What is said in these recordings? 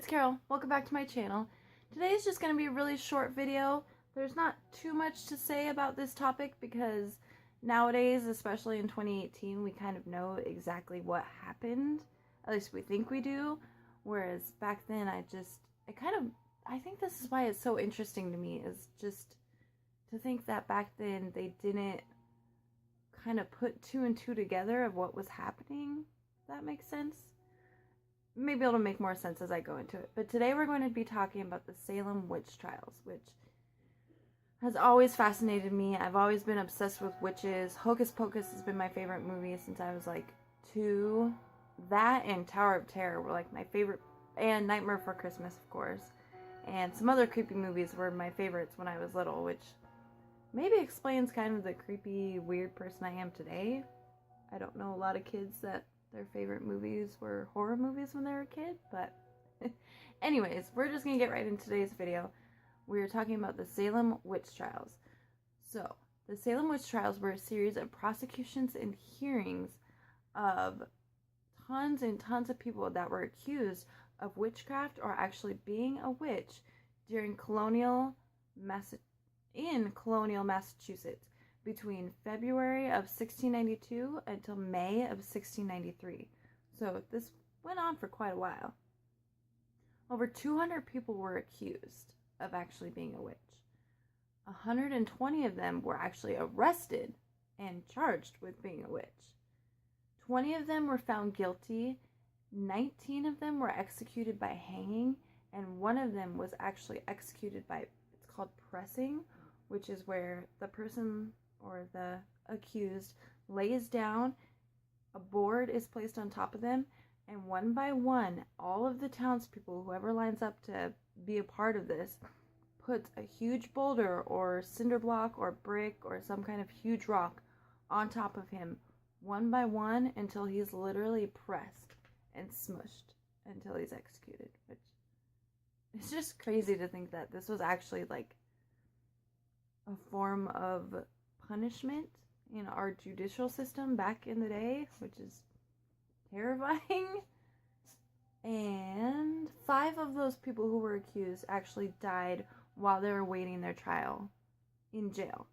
Carol. Welcome back to my channel. Today is just going to be a really short video. There's not too much to say about this topic because nowadays, especially in 2018, we kind of know exactly what happened. At least we think we do. Whereas back then, I think this is why it's so interesting to me, is just to think that back then they didn't kind of put two and two together of what was happening. If that makes sense. Maybe it'll make more sense as I go into it. But today we're going to be talking about the Salem witch trials, which has always fascinated me. I've always been obsessed with witches. Hocus Pocus has been my favorite movie since I was like 2. That and Tower of Terror were like my favorite, and Nightmare Before Christmas, of course. And some other creepy movies were my favorites when I was little, which maybe explains kind of the creepy, weird person I am today. I don't know a lot of kids that their favorite movies were horror movies when they were a kid, but anyways, we're just gonna get right into today's video. We're talking about the Salem witch trials. So, the Salem witch trials were a series of prosecutions and hearings of tons and tons of people that were accused of witchcraft or actually being a witch during colonial Massachusetts between February of 1692 until May of 1693. So this went on for quite a while. Over 200 people were accused of actually being a witch. 120 of them were actually arrested and charged with being a witch. 20 of them were found guilty. 19 of them were executed by hanging, and one of them was actually executed by, it's called pressing, which is where the person or the accused lays down, a board is placed on top of them, and one by one, all of the townspeople, whoever lines up to be a part of this, puts a huge boulder or cinder block or brick or some kind of huge rock on top of him, one by one, until he's literally pressed and smushed until he's executed. Which it's just crazy to think that this was actually like a form of punishment in our judicial system back in the day, which is terrifying. And 5 of those people who were accused actually died while they were awaiting their trial in jail.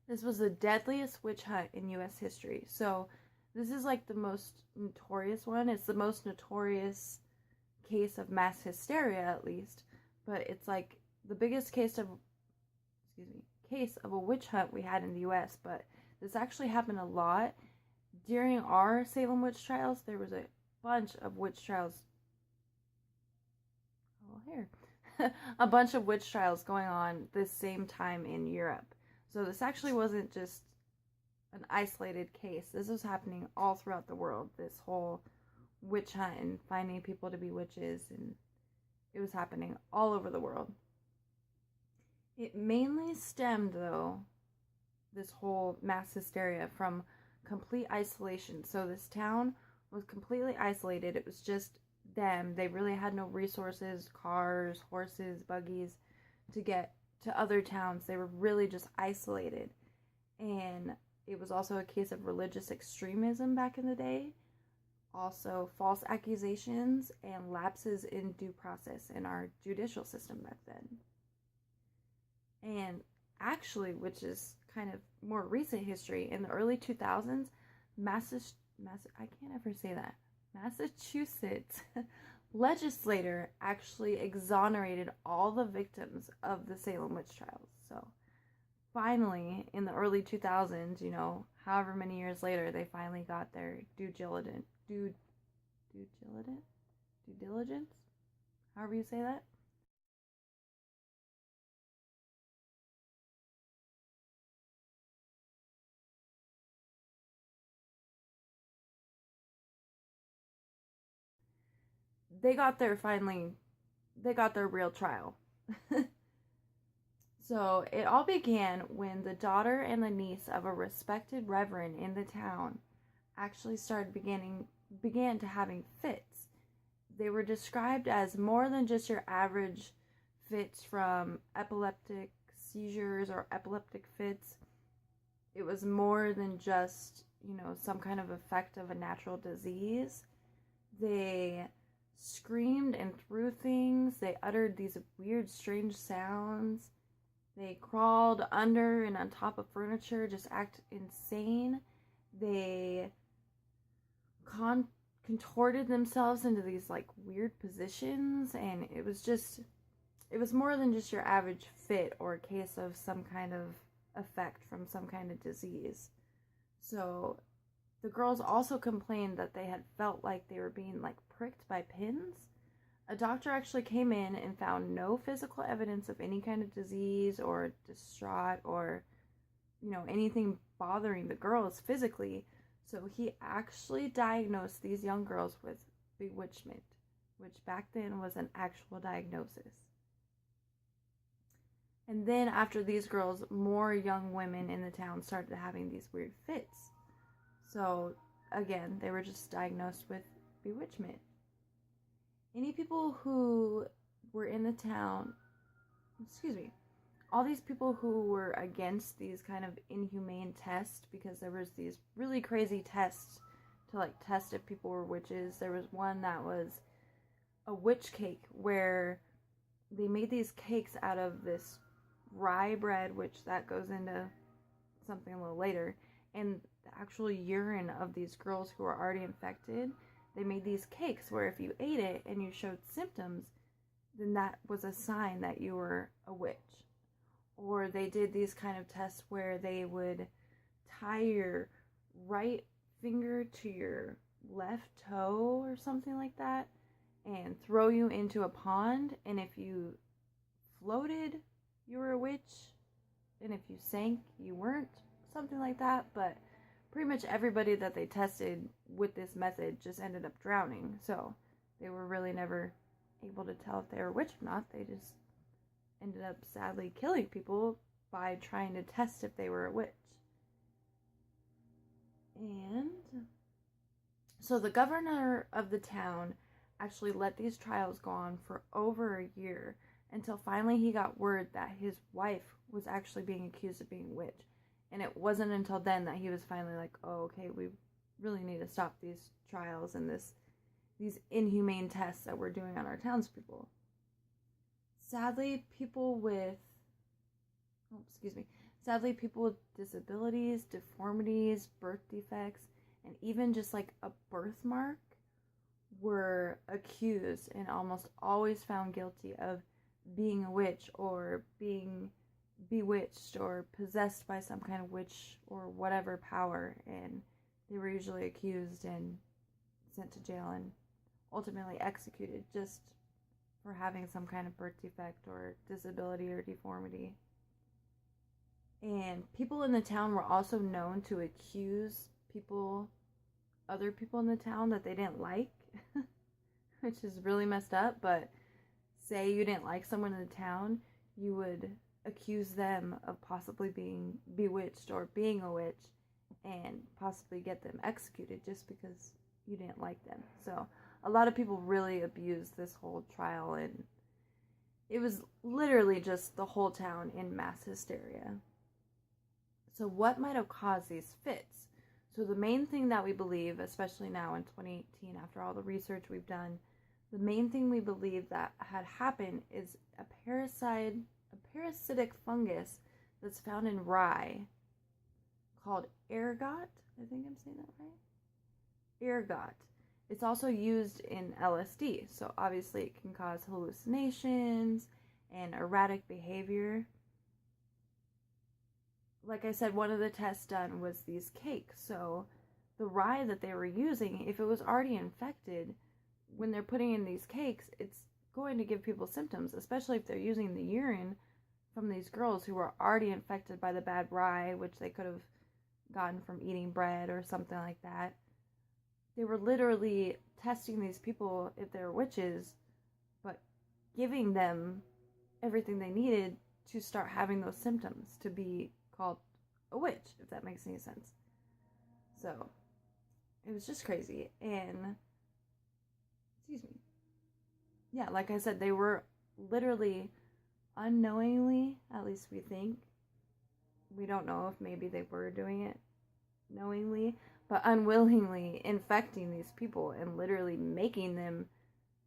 This was the deadliest witch hunt in U.S. history. So this is like the most notorious one. It's the most notorious case of mass hysteria, at least. But it's like the biggest case of a witch hunt we had in the U.S., but this actually happened a lot. During our Salem witch trials, there was a bunch of witch trials. A bunch of witch trials going on this same time in Europe. So this actually wasn't just an isolated case. This was happening all throughout the world, this whole witch hunt and finding people to be witches, and it was happening all over the world. It mainly stemmed, though, this whole mass hysteria from complete isolation. So this town was completely isolated. It was just them. They really had no resources, cars, horses, buggies to get to other towns. They were really just isolated. And it was also a case of religious extremism back in the day. Also, false accusations and lapses in due process in our judicial system back then. And actually, which is kind of more recent history, in the early 2000s, Massachusetts legislator actually exonerated all the victims of the Salem witch trials. So finally, in the early 2000s, however many years later, they finally got their due diligence, however you say that. They got their real trial. So it all began when the daughter and the niece of a respected reverend in the town actually began to having fits. They were described as more than just your average fits from epileptic seizures or epileptic fits. It was more than just, some kind of effect of a natural disease. They screamed and threw things. They uttered these weird, strange sounds. They crawled under and on top of furniture, just act insane. They contorted themselves into these like weird positions, and it was more than just your average fit or a case of some kind of effect from some kind of disease. So the girls also complained that they had felt like they were being like pricked by pins. A doctor actually came in and found no physical evidence of any kind of disease or distraught or, anything bothering the girls physically. So he actually diagnosed these young girls with bewitchment, which back then was an actual diagnosis. And then after these girls, more young women in the town started having these weird fits. So again, they were just diagnosed with bewitchment. Any people who were in the town, all these people who were against these kind of inhumane tests, because there was these really crazy tests to like test if people were witches. There was one that was a witch cake where they made these cakes out of this rye bread, which that goes into something a little later, and the actual urine of these girls who were already infected. They made these cakes where if you ate it and you showed symptoms, then that was a sign that you were a witch. Or they did these kind of tests where they would tie your right finger to your left toe or something like that and throw you into a pond, and if you floated, you were a witch, and if you sank, you weren't, something like that. But pretty much everybody that they tested with this method just ended up drowning, so they were really never able to tell if they were a witch or not. They just ended up sadly killing people by trying to test if they were a witch. And so the governor of the town actually let these trials go on for over a year, until finally he got word that his wife was actually being accused of being a witch. And it wasn't until then that he was finally like, oh, okay, we really need to stop these trials and these inhumane tests that we're doing on our townspeople. Sadly, people with disabilities, deformities, birth defects, and even just like a birthmark were accused and almost always found guilty of being a witch or being bewitched or possessed by some kind of witch or whatever power, and they were usually accused and sent to jail and ultimately executed just for having some kind of birth defect or disability or deformity. And people in the town were also known to accuse other people in the town that they didn't like, which is really messed up. But say you didn't like someone in the town, you would accuse them of possibly being bewitched or being a witch and possibly get them executed just because you didn't like them. So a lot of people really abused this whole trial, and it was literally just the whole town in mass hysteria. So what might have caused these fits? So the main thing that we believe, especially now in 2018, after all the research we've done, the main thing we believe that had happened is a parasitic fungus that's found in rye called ergot. I think I'm saying that right. Ergot. It's also used in LSD, so obviously it can cause hallucinations and erratic behavior. Like I said, one of the tests done was these cakes. So the rye that they were using, if it was already infected, when they're putting in these cakes, it's going to give people symptoms, especially if they're using the urine from these girls who were already infected by the bad rye, which they could have gotten from eating bread or something like that. They were literally testing these people if they're witches, but giving them everything they needed to start having those symptoms to be called a witch, if that makes any sense. So it was just crazy. And yeah, like I said, they were literally unknowingly, at least we think, we don't know if maybe they were doing it knowingly, but unwillingly infecting these people and literally making them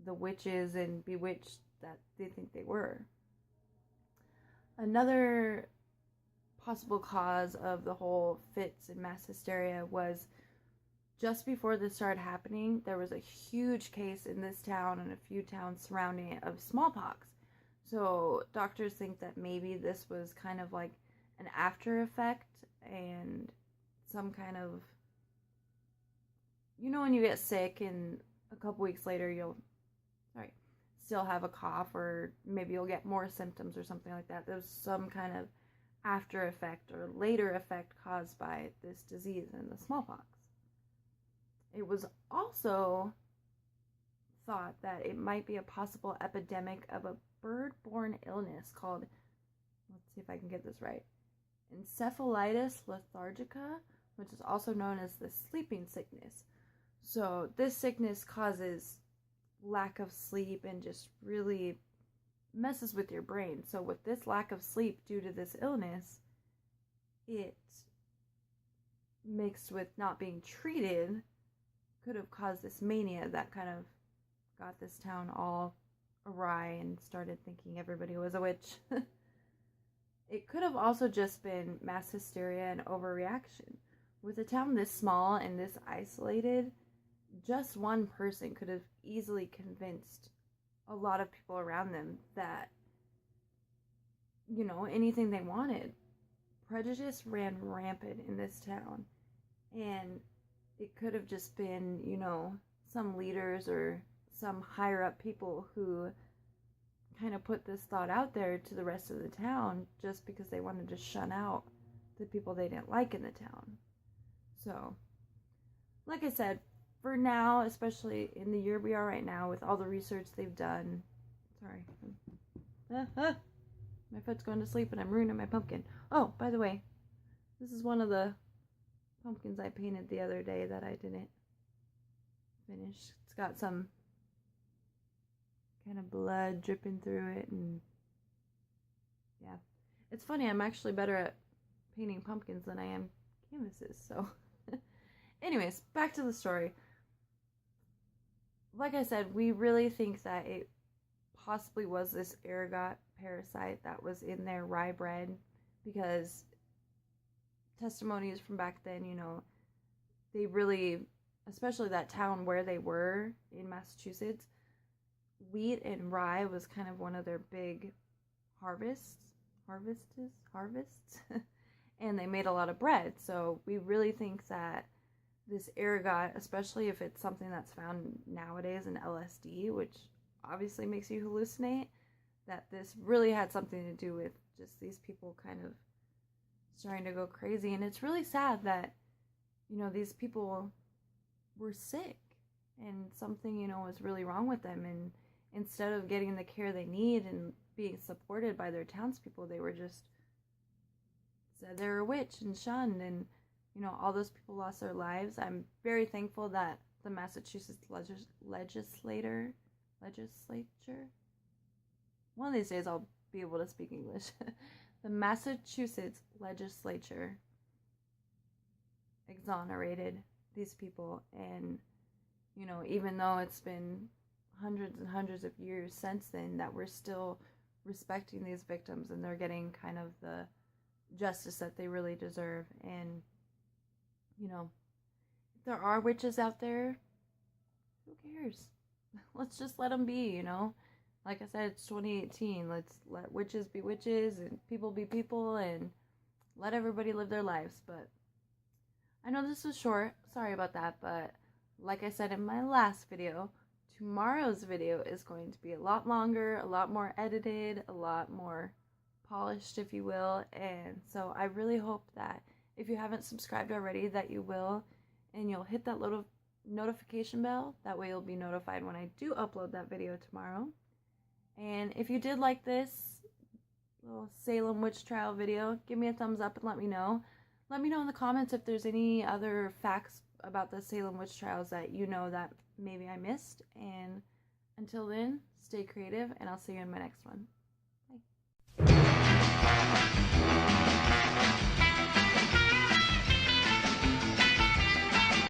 the witches and bewitched that they think they were. Another possible cause of the whole fits and mass hysteria was just before this started happening, there was a huge case in this town and a few towns surrounding it of smallpox. So doctors think that maybe this was kind of like an after effect and some kind of, you know, when you get sick and a couple weeks later you'll still have a cough, or maybe you'll get more symptoms or something like that. There's some kind of after effect or later effect caused by this disease and the smallpox. It was also thought that it might be a possible epidemic of a bird-borne illness called, let's see if I can get this right, encephalitis lethargica, which is also known as the sleeping sickness. So this sickness causes lack of sleep and just really messes with your brain. So with this lack of sleep due to this illness, it mixed with not being treated could have caused this mania that kind of got this town all awry and started thinking everybody was a witch. It could have also just been mass hysteria and overreaction. With a town this small and this isolated, just one person could have easily convinced a lot of people around them that, you know, anything they wanted. Prejudice ran rampant in this town, and it could have just been, you know, some leaders or some higher up people who kind of put this thought out there to the rest of the town just because they wanted to shun out the people they didn't like in the town. So, like I said, for now, especially in the year we are right now, with all the research they've done, my foot's going to sleep and I'm ruining my pumpkin. Oh, by the way, this is one of the pumpkins I painted the other day that I didn't finish. It's got some kind of blood dripping through it, and yeah, it's funny, I'm actually better at painting pumpkins than I am canvases. So anyways, back to the story. Like I said, we really think that it possibly was this ergot parasite that was in their rye bread, because testimonies from back then, you know, they really, especially that town where they were in Massachusetts, wheat and rye was kind of one of their big harvests, and they made a lot of bread. So we really think that this ergot, especially if it's something that's found nowadays in LSD, which obviously makes you hallucinate, that this really had something to do with just these people kind of starting to go crazy. And it's really sad that, you know, these people were sick and something, you know, was really wrong with them, and instead of getting the care they need and being supported by their townspeople, they were just said they were a witch and shunned, and, you know, all those people lost their lives. I'm very thankful that the Massachusetts legislature, one of these days I'll be able to speak English, the Massachusetts legislature exonerated these people. And, you know, even though it's been hundreds and hundreds of years since then, that we're still respecting these victims and they're getting kind of the justice that they really deserve. And, you know, if there are witches out there, who cares? Let's just let them be, you know? Like I said, it's 2018. Let's let witches be witches and people be people and let everybody live their lives. But I know this was short. Sorry about that. But like I said in my last video, tomorrow's video is going to be a lot longer, a lot more edited, a lot more polished, if you will. And so I really hope that if you haven't subscribed already, that you will, and you'll hit that little notification bell. That way you'll be notified when I do upload that video tomorrow. And if you did like this little Salem witch trial video, give me a thumbs up and let me know. Let me know in the comments if there's any other facts about the Salem witch trials that you know that maybe I missed. And until then, stay creative, and I'll see you in my next one. Bye.